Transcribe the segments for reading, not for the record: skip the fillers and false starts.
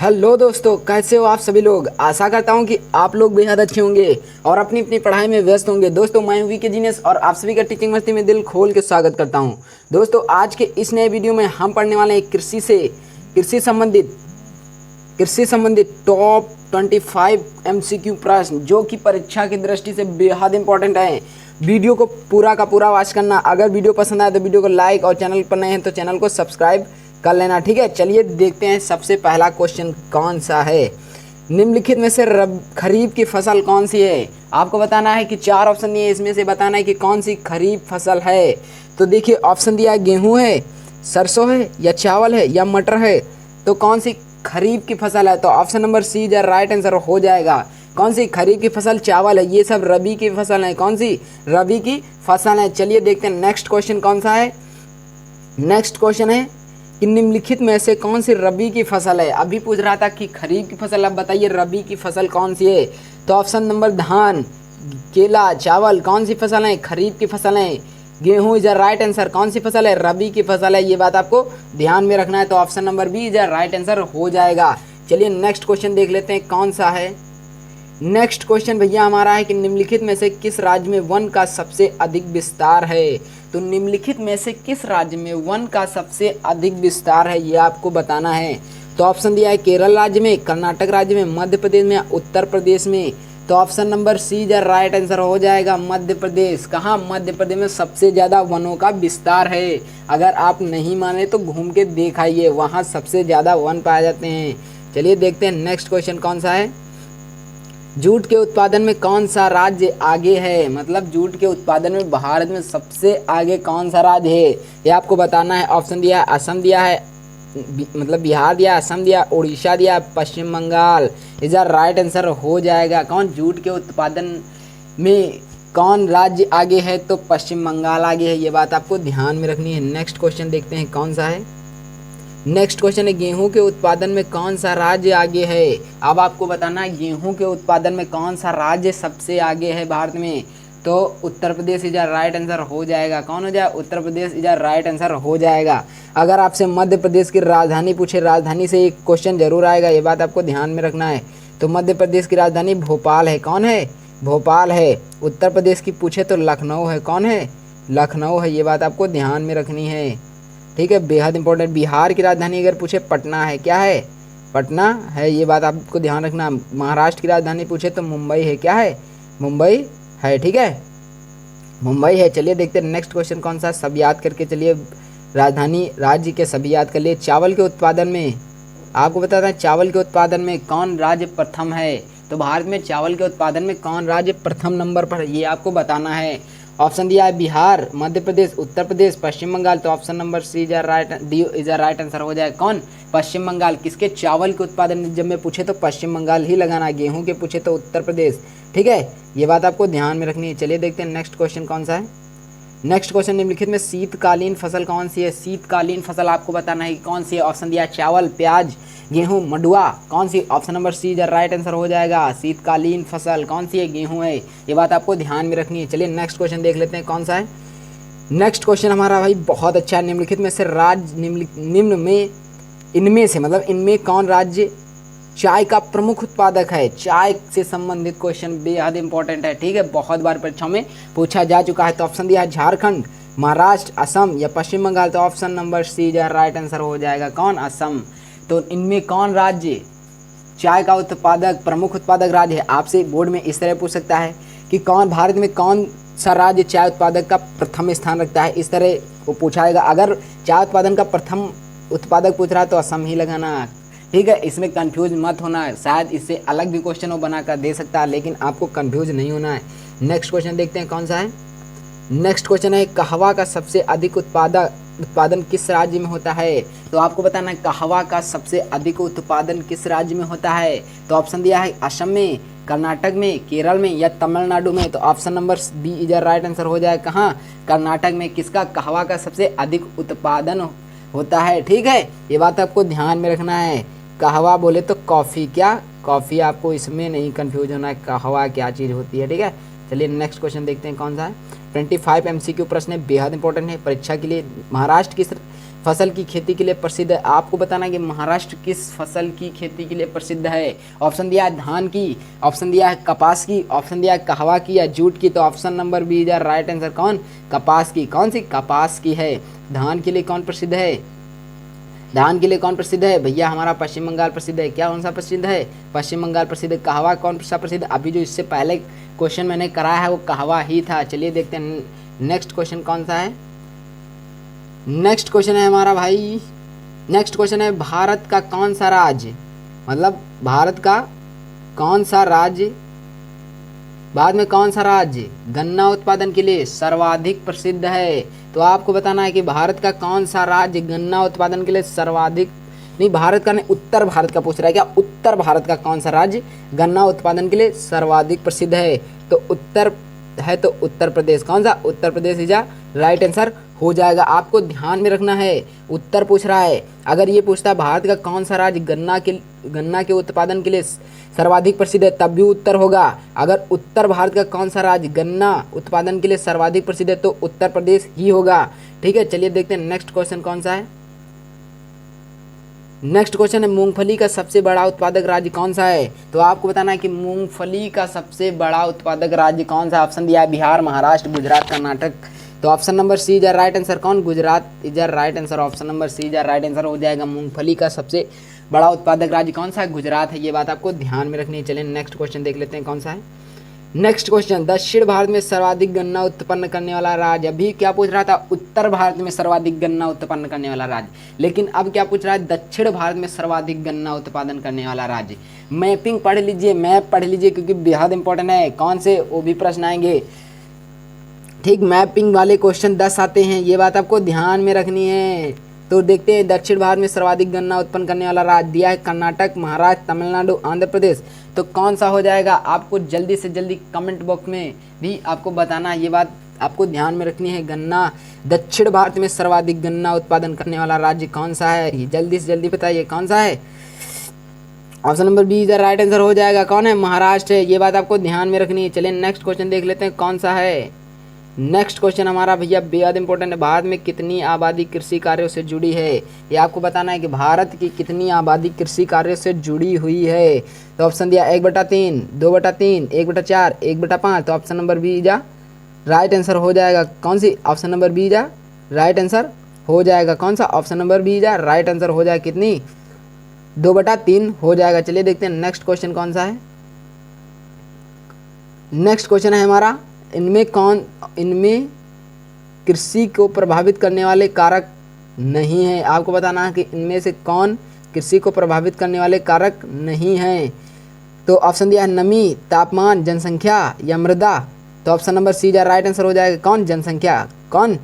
Hello दोस्तों, कैसे हो आप सभी लोग। आशा करता हूं कि आप लोग बेहद अच्छे होंगे और अपनी अपनी पढ़ाई में व्यस्त होंगे। दोस्तों, मैं वीके जीनियस और आप सभी का टीचिंग मस्ती में दिल खोल के स्वागत करता हूं। दोस्तों, आज के इस नए वीडियो में हम पढ़ने वाले हैं कृषि संबंधित टॉप 25 एमसीक्यू प्रश्न, जो कि परीक्षा की दृष्टि से बेहद इंपॉर्टेंट है। वीडियो को पूरा का पूरा वॉच करना। अगर वीडियो पसंद आए तो वीडियो को लाइक और चैनल पर नए हैं तो चैनल को सब्सक्राइब कर लेना, ठीक है। चलिए देखते हैं सबसे पहला क्वेश्चन कौन सा है। निम्नलिखित में से खरीफ की फसल कौन सी है। आपको बताना है कि 4 ऑप्शन दिए, इसमें से बताना है कि कौन सी खरीफ फसल है। तो देखिए, ऑप्शन दिया है गेहूं है, सरसों है, या चावल है, या मटर है। तो कौन सी खरीफ की फसल है। तो ऑप्शन नंबर सी जो राइट आंसर हो जाएगा। कौन सी खरीफ की फसल, चावल है। ये सब रबी की फसल है। कौन सी रबी की फसल है। चलिए देखते हैं नेक्स्ट क्वेश्चन कौन सा है। नेक्स्ट क्वेश्चन है कि निम्नलिखित में से कौन सी रबी की फसल है। अभी पूछ रहा था कि खरीफ की फसल, अब बताइए रबी की फसल कौन सी है। तो ऑप्शन नंबर धान, केला, चावल कौन सी फसल है, खरीफ की फसल है। गेहूं इज राइट आंसर। कौन सी फसल है, रबी की फसल है। ये बात आपको ध्यान में रखना है। तो option number B is right answer हो जाएगा। चलिए नेक्स्ट क्वेश्चन देख लेते हैं कौन सा है। नेक्स्ट क्वेश्चन भैया हमारा है कि निम्नलिखित में से किस राज्य में वन का सबसे अधिक विस्तार है। तो निम्नलिखित में से किस राज्य में वन का सबसे अधिक विस्तार है, ये आपको बताना है। तो ऑप्शन दिया है केरल राज्य में, कर्नाटक राज्य में, मध्य प्रदेश में, उत्तर प्रदेश में। तो ऑप्शन नंबर सी जो राइट आंसर हो जाएगा, मध्य प्रदेश। कहाँ, मध्य प्रदेश में सबसे ज़्यादा वनों का विस्तार है। अगर आप नहीं माने तो घूम के देख आइए, वहाँ सबसे ज़्यादा वन पाए जाते हैं। चलिए देखते हैं नेक्स्ट क्वेश्चन कौन सा है। जूट के उत्पादन में कौन सा राज्य आगे है। मतलब जूट के उत्पादन में भारत में सबसे आगे कौन सा राज्य है, ये आपको बताना है। ऑप्शन दिया है असम दिया है, मतलब बिहार दिया, असम दिया, उड़ीसा दिया, पश्चिम बंगाल। इज राइट आंसर हो जाएगा। कौन, जूट के उत्पादन में कौन राज्य आगे है। तो पश्चिम बंगाल आगे है। ये बात आपको ध्यान में रखनी है। नेक्स्ट क्वेश्चन देखते हैं कौन सा है। नेक्स्ट क्वेश्चन है गेहूं के उत्पादन में कौन सा राज्य आगे है। अब आपको बताना है गेहूं के उत्पादन में कौन सा राज्य सबसे आगे है भारत में। तो Uttar Pradesh is right answer हो जाएगा। कौन हो जाए, Uttar Pradesh is right answer हो जाएगा। अगर आपसे मध्य प्रदेश की राजधानी पूछे, राजधानी से एक क्वेश्चन जरूर आएगा, ये बात आपको ध्यान में रखना है। तो मध्य प्रदेश की राजधानी भोपाल है। कौन है, भोपाल है। उत्तर प्रदेश की पूछे तो लखनऊ है। कौन है, लखनऊ है। ये बात आपको ध्यान में रखनी है, ठीक है, बेहद इंपॉर्टेंट। बिहार की राजधानी अगर पूछे, पटना है। क्या है, पटना है। ये बात आपको ध्यान रखना। महाराष्ट्र की राजधानी पूछे तो मुंबई है। क्या है, मुंबई है, ठीक है, मुंबई है। चलिए देखते हैं नेक्स्ट क्वेश्चन कौन सा। सब याद करके चलिए, राजधानी राज्य के सभी याद कर लिए। चावल के उत्पादन में आपको बताता है, चावल के उत्पादन में कौन राज्य प्रथम है। तो भारत में चावल के उत्पादन में कौन राज्य प्रथम नंबर पर है, ये आपको बताना है। ऑप्शन दिया है बिहार, मध्य प्रदेश, उत्तर प्रदेश, पश्चिम बंगाल। तो option number C is right answer हो जाए। कौन, पश्चिम बंगाल। किसके, चावल के उत्पादन जब में पूछे तो पश्चिम बंगाल ही लगाना। गेहूं के पूछे तो उत्तर प्रदेश, ठीक है। ये बात आपको ध्यान में रखनी है। चलिए देखते हैं नेक्स्ट क्वेश्चन कौन सा है। नेक्स्ट क्वेश्चन, निम्नलिखित में शीतकालीन फसल कौन सी है। शीतकालीन फसल आपको बताना है कि कौन सी है। ऑप्शन दिया चावल, प्याज, गेहूं, मंडुआ। कौन सी, option number C is right answer हो जाएगा। शीतकालीन फसल कौन सी है, गेहूं है। ये बात आपको ध्यान में रखनी है। चलिए नेक्स्ट क्वेश्चन देख लेते हैं कौन सा है। नेक्स्ट क्वेश्चन हमारा भाई बहुत अच्छा है। निम्नलिखित में से इनमें कौन राज्य चाय का प्रमुख उत्पादक है। चाय से संबंधित क्वेश्चन बेहद इंपॉर्टेंट है, ठीक है, बहुत बार परीक्षाओं में पूछा जा चुका है। तो ऑप्शन दिया है झारखंड, महाराष्ट्र, असम, या पश्चिम बंगाल। तो ऑप्शन नंबर सी जो राइट आंसर हो जाएगा। कौन, असम। तो इनमें कौन राज्य चाय का उत्पादक, प्रमुख उत्पादक राज्य है। आपसे बोर्ड में इस तरह पूछ सकता है कि कौन, भारत में कौन सा राज्य चाय उत्पादक का प्रथम स्थान रखता है, इस तरह वो पूछाएगा। अगर चाय उत्पादन का प्रथम उत्पादक पूछ रहा है तो असम ही लगाना, ठीक है। इसमें कंफ्यूज मत होना है, शायद इससे अलग भी क्वेश्चन वो बनाकर दे सकता है, लेकिन आपको कंफ्यूज नहीं होना है। नेक्स्ट क्वेश्चन देखते हैं कौन सा है। नेक्स्ट क्वेश्चन है कहवा का सबसे अधिक उत्पादन किस राज्य में होता है। तो आपको बताना है कहवा का सबसे अधिक उत्पादन किस राज्य में होता है। तो ऑप्शन दिया है असम में, कर्नाटक में, केरल में, या तमिलनाडु में। तो option number B is right answer हो जाए। कहाँ, कर्नाटक में। किसका, कहवा का सबसे अधिक उत्पादन होता है, ठीक है। ये बात आपको ध्यान में रखना है। कहवा बोले तो कॉफ़ी, क्या, कॉफ़ी। आपको इसमें नहीं कंफ्यूज होना है, कहवा क्या चीज़ होती है, ठीक है। चलिए नेक्स्ट क्वेश्चन देखते हैं कौन सा है। 25 एमसीक्यू प्रश्न है, बेहद इंपॉर्टेंट है परीक्षा के लिए। महाराष्ट्र फसल की खेती के लिए प्रसिद्ध है? आपको बताना है कि महाराष्ट्र किस फसल की खेती के लिए प्रसिद्ध है? ऑप्शन दिया है धान की, ऑप्शन दिया है कपास की, ऑप्शन दिया है कहवा की या जूट की। तो option number B is right answer. कौन? कपास की। कौन सी? कपास की है। धान के लिए कौन प्रसिद्ध है? धान के लिए कौन प्रसिद्ध है भैया? हमारा पश्चिम बंगाल प्रसिद्ध है। क्या कौन सा प्रसिद्ध है? पश्चिम बंगाल प्रसिद्ध है। कहवा कौन सा प्रसिद्ध? अभी जो इससे पहले क्वेश्चन मैंने कराया है वो कहवा ही था। चलिए देखते हैं नेक्स्ट क्वेश्चन कौन सा है। नेक्स्ट क्वेश्चन है हमारा भाई, नेक्स्ट क्वेश्चन है भारत का कौन सा राज्य, मतलब भारत का कौन सा राज्य, बाद में कौन सा राज्य गन्ना उत्पादन के लिए सर्वाधिक प्रसिद्ध है? तो आपको बताना है कि भारत का कौन सा राज्य गन्ना उत्पादन के लिए सर्वाधिक, नहीं भारत का नहीं, उत्तर भारत का पूछ रहा है क्या? उत्तर भारत का कौन सा राज्य गन्ना उत्पादन के लिए सर्वाधिक प्रसिद्ध है? तो उत्तर है तो उत्तर प्रदेश। कौन सा? Uttar Pradesh is right answer हो जाएगा। आपको ध्यान में रखना है, उत्तर पूछ रहा है। अगर ये पूछता है भारत का कौन सा राज्य गन्ना के उत्पादन के लिए सर्वाधिक प्रसिद्ध है, तब भी उत्तर होगा। अगर उत्तर भारत का कौन सा राज्य गन्ना उत्पादन के लिए सर्वाधिक प्रसिद्ध है तो उत्तर प्रदेश ही होगा। ठीक है, चलिए देखते हैं नेक्स्ट क्वेश्चन कौन सा है। नेक्स्ट क्वेश्चन है मूंगफली का सबसे बड़ा उत्पादक राज्य कौन सा है? तो आपको बताना है कि मूंगफली का सबसे बड़ा उत्पादक राज्य कौन सा? ऑप्शन दिया है बिहार, महाराष्ट्र, गुजरात, कर्नाटक। तो option number C is right answer. कौन? Gujarat is right answer. Option number C is right answer हो जाएगा। मूंगफली का सबसे बड़ा उत्पादक राज्य कौन सा है? गुजरात है। ये बात आपको ध्यान में रखनी है। चलिए नेक्स्ट क्वेश्चन देख लेते हैं कौन सा है। नेक्स्ट क्वेश्चन, दक्षिण भारत में सर्वाधिक गन्ना उत्पन्न करने वाला राज्य। अभी क्या पूछ रहा था? उत्तर भारत में सर्वाधिक गन्ना उत्पन्न करने वाला राज्य, लेकिन अब क्या पूछ रहा है? दक्षिण भारत में सर्वाधिक गन्ना उत्पादन करने वाला राज्य। मैपिंग पढ़ लीजिए, मैप पढ़ लीजिए क्योंकि बेहद इंपॉर्टेंट है। कौन से वो भी प्रश्न आएंगे, ठीक मैपिंग वाले क्वेश्चन 10 आते हैं, ये बात आपको ध्यान में रखनी है। तो देखते हैं दक्षिण भारत में सर्वाधिक गन्ना उत्पन्न करने वाला राज्य दिया है कर्नाटक, महाराष्ट्र, तमिलनाडु, आंध्र प्रदेश। तो कौन सा हो जाएगा? आपको जल्दी से जल्दी कमेंट बॉक्स में भी आपको बताना, ये बात आपको ध्यान में रखनी है। गन्ना दक्षिण भारत में सर्वाधिक गन्ना उत्पादन करने वाला राज्य कौन सा है? ये जल्दी से जल्दी बताइए कौन सा है। Option number B is right answer हो जाएगा। कौन है? महाराष्ट्र है। ये बात आपको ध्यान में रखनी है। चलिए नेक्स्ट क्वेश्चन देख लेते हैं कौन सा है। नेक्स्ट क्वेश्चन हमारा भैया बेहद इंपॉर्टेंट है। भारत में कितनी आबादी कृषि कार्यों से जुड़ी है? ये आपको बताना है कि भारत की कितनी आबादी कृषि कार्यों से जुड़ी हुई है। तो ऑप्शन दिया 1/3, 2/3, 1/4, 1/5। तो ऑप्शन नंबर बी जा राइट आंसर हो जाएगा। कौन सी? ऑप्शन नंबर बी जा राइट आंसर हो जाएगा। कौन सा? ऑप्शन नंबर बी जा राइट आंसर हो जाएगा। कितनी? 2/3 हो जाएगा। चलिए देखते हैं नेक्स्ट क्वेश्चन कौन सा है। नेक्स्ट क्वेश्चन है हमारा, इनमें कृषि को प्रभावित करने वाले कारक नहीं है। आपको बताना है कि इनमें से कौन कृषि को प्रभावित करने वाले कारक नहीं हैं। तो ऑप्शन दिया है नमी, तापमान, जनसंख्या या मृदा। तो option number C is right answer हो जाएगा। कौन? जनसंख्या। कौन?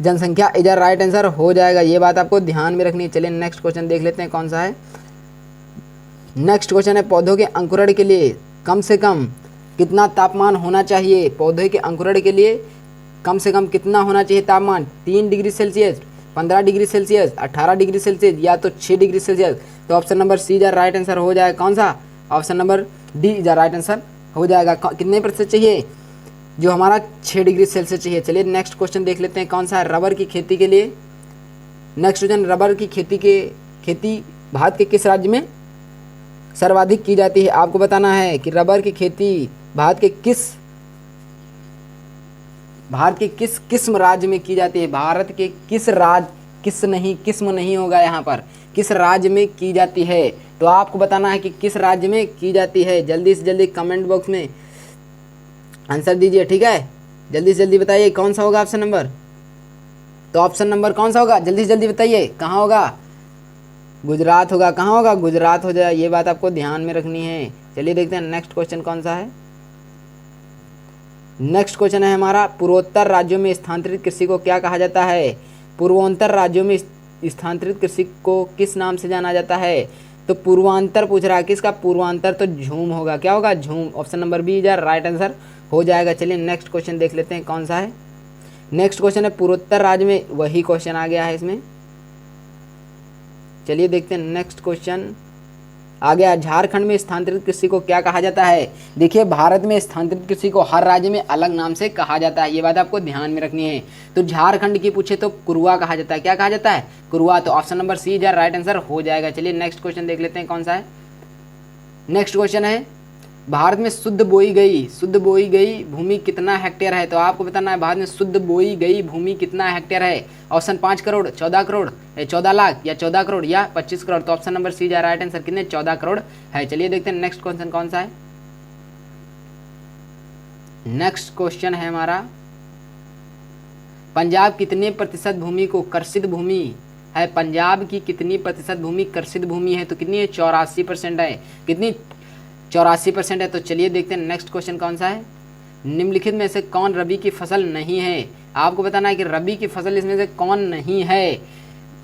जनसंख्या इज राइट आंसर हो जाएगा। ये बात आपको ध्यान में रखनी है। चलिए नेक्स्ट क्वेश्चन देख लेते हैं कौन सा है। नेक्स्ट क्वेश्चन है पौधों के अंकुरण के लिए कम से कम कितना तापमान होना चाहिए? पौधे के अंकुरण के लिए कम से कम कितना होना चाहिए तापमान? 3 degree Celsius, 15 degree Celsius, 18 degree Celsius या तो 6 डिग्री सेल्सियस। तो option number C is right answer हो जाएगा। कौन सा? Option number D is right answer हो जाएगा। कितने प्रतिशत चाहिए? जो हमारा 6 डिग्री सेल्सियस चाहिए। चलिए नेक्स्ट क्वेश्चन देख लेते हैं कौन सा है। रबर की खेती के लिए नेक्स्ट क्वेश्चन, रबर की खेती भारत के किस राज्य में सर्वाधिक की जाती है? आपको बताना है कि रबर की खेती भारत के किस किस्म राज्य में की जाती है? भारत के किस राज्य, किस्म नहीं होगा यहाँ पर, किस राज्य में की जाती है? तो आपको बताना है कि किस राज्य में की जाती है। जल्दी से जल्दी कमेंट बॉक्स में आंसर दीजिए। ठीक है, जल्दी से जल्दी बताइए कौन सा होगा ऑप्शन नंबर। तो ऑप्शन नंबर कौन सा होगा? जल्दी से जल्दी बताइए। कहाँ होगा? गुजरात होगा। कहाँ होगा? गुजरात हो जाए। ये बात आपको ध्यान में रखनी है। चलिए देखते हैं नेक्स्ट क्वेश्चन कौन सा है। नेक्स्ट क्वेश्चन है हमारा, पूर्वोत्तर राज्यों में स्थानांतरित कृषि को क्या कहा जाता है? पूर्वोत्तर राज्यों में स्थानांतरित कृषि को किस नाम से जाना जाता है? तो पूर्वांतर पूछ रहा है। किसका पूर्वांतर? तो झूम होगा। क्या होगा? झूम। Option number B is right answer हो जाएगा। चलिए नेक्स्ट क्वेश्चन देख लेते हैं कौन सा है। नेक्स्ट क्वेश्चन है पूर्वोत्तर राज्य में, वही क्वेश्चन आ गया है इसमें। चलिए देखते हैं नेक्स्ट क्वेश्चन। आ गया झारखंड में स्थानांतरित कृषि को क्या कहा जाता है। देखिए भारत में स्थानांतरित कृषि को हर राज्य में अलग नाम से कहा जाता है, ये बात आपको ध्यान में रखनी है। तो झारखंड की पूछे तो कुरुआ कहा जाता है। क्या कहा जाता है? कुरुआ। तो option number C is right answer हो जाएगा। चलिए नेक्स्ट क्वेश्चन देख लेते हैं कौन सा है। नेक्स्ट क्वेश्चन है भारत में शुद्ध बोई गई भूमि कितना हेक्टेयर है। तो आपको बताना है भारत में शुद्ध बोई गई भूमि कितना हेक्टेयर है। ऑप्शन 5 करोड़, 14 करोड़, 14 लाख या 14 करोड़ या 25 करोड़। तो ऑप्शन नंबर सी जा राइट आंसर कितने 14 करोड़ है। चलिए देखते हैं नेक्स्ट क्वेश्चन कौन सा है। नेक्स्ट क्वेश्चन है हमारा पंजाब कितने प्रतिशत भूमि को कृषित भूमि है। पंजाब की कितनी प्रतिशत भूमि कृषित भूमि है। तो कितनी है 84% है। कितनी 84% है। तो चलिए देखते हैं नेक्स्ट क्वेश्चन कौन सा है। निम्नलिखित में से कौन रबी की फसल नहीं है। आपको बताना है कि रबी की फसल इसमें से कौन नहीं है।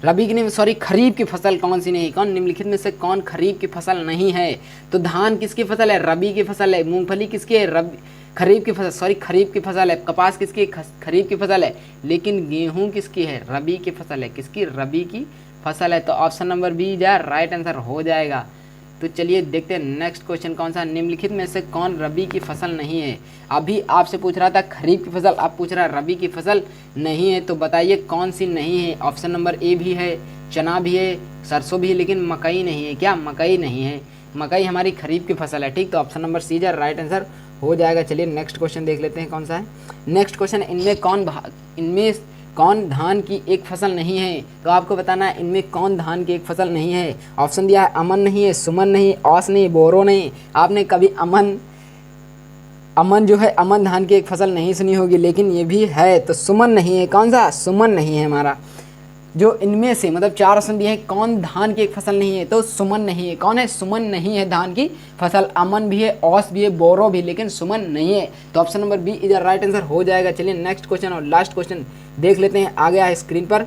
रबी की नहीं सॉरी खरीफ की फसल कौन सी नहीं। कौन निम्नलिखित में से कौन खरीफ की फसल नहीं है। तो धान किसकी फसल है? रबी की फसल है। मूंगफली किसकी है? रबी खरीफ की फसल सॉरी खरीफ की फसल है। कपास किसकी? खरीफ की फसल है। लेकिन गेहूं किसकी है? रबी की फसल है। किसकी? रबी की फसल है। तो ऑप्शन नंबर बी जा राइट आंसर हो जाएगा। तो चलिए देखते हैं नेक्स्ट क्वेश्चन कौन सा। निम्नलिखित में से कौन रबी की फसल नहीं है। अभी आपसे पूछ रहा था खरीफ की फसल, अब पूछ रहा है रबी की फसल नहीं है। तो बताइए कौन सी नहीं है। ऑप्शन नंबर ए भी है, चना भी है, सरसों भी है, लेकिन मकई नहीं है। क्या? मकई नहीं है। मकई हमारी खरीफ की फसल है। ठीक, तो ऑप्शन नंबर सी जा राइट आंसर हो जाएगा। चलिए नेक्स्ट क्वेश्चन देख लेते हैं कौन सा है। नेक्स्ट क्वेश्चन इनमें कौन धान की एक फसल नहीं है। तो आपको बताना है इनमें कौन धान की एक फसल नहीं है। ऑप्शन दिया है अमन नहीं है, सुमन नहीं, औस नहीं, बोरो नहीं। आपने कभी अमन जो है अमन धान की एक फसल नहीं सुनी होगी, लेकिन ये भी है। तो सुमन नहीं है। कौन सा? सुमन नहीं है हमारा। जो इनमें से मतलब 4 ऑप्शन दिए हैं कौन धान की एक फसल नहीं है, तो सुमन नहीं है। कौन है? सुमन नहीं है धान की फसल। अमन भी है, औस भी है, बोरो भी, लेकिन सुमन नहीं है। तो ऑप्शन नंबर बी इधर राइट आंसर हो जाएगा। चलिए नेक्स्ट क्वेश्चन और लास्ट क्वेश्चन देख लेते हैं। आ गया है स्क्रीन पर,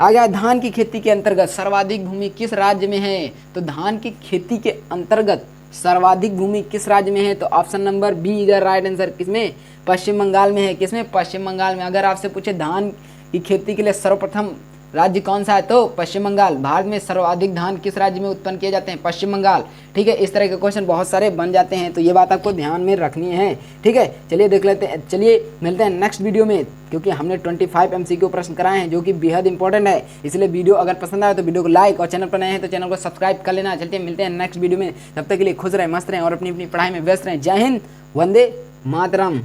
आ गया धान की खेती के अंतर्गत सर्वाधिक भूमि किस राज्य में है। तो धान की खेती के अंतर्गत सर्वाधिक भूमि किस राज्य में है। तो ऑप्शन नंबर बी इधर राइट आंसर किसमें? पश्चिम बंगाल में है। किसमें? पश्चिम बंगाल में। अगर आपसे पूछे धान की खेती के लिए सर्वप्रथम राज्य कौन सा है, तो पश्चिम बंगाल। भारत में सर्वाधिक धान किस राज्य में उत्पन्न किए जाते हैं? पश्चिम बंगाल। ठीक है, इस तरह के क्वेश्चन बहुत सारे बन जाते हैं, तो ये बात आपको ध्यान में रखनी है। ठीक है, चलिए देख लेते हैं। चलिए मिलते हैं नेक्स्ट वीडियो में, क्योंकि हमने 25 MCQ प्रश्न कराए हैं जो कि बेहद इंपॉर्टेंट है। इसलिए वीडियो अगर पसंद आए तो वीडियो को लाइक और चैनल पर नए हैं तो चैनल को सब्सक्राइब कर लेना। चलते मिलते हैं नेक्स्ट वीडियो में, तब तक के लिए खुश रहें, मस्त रहें और अपनी अपनी पढ़ाई में व्यस्त रहें। जय हिंद, वंदे मातरम।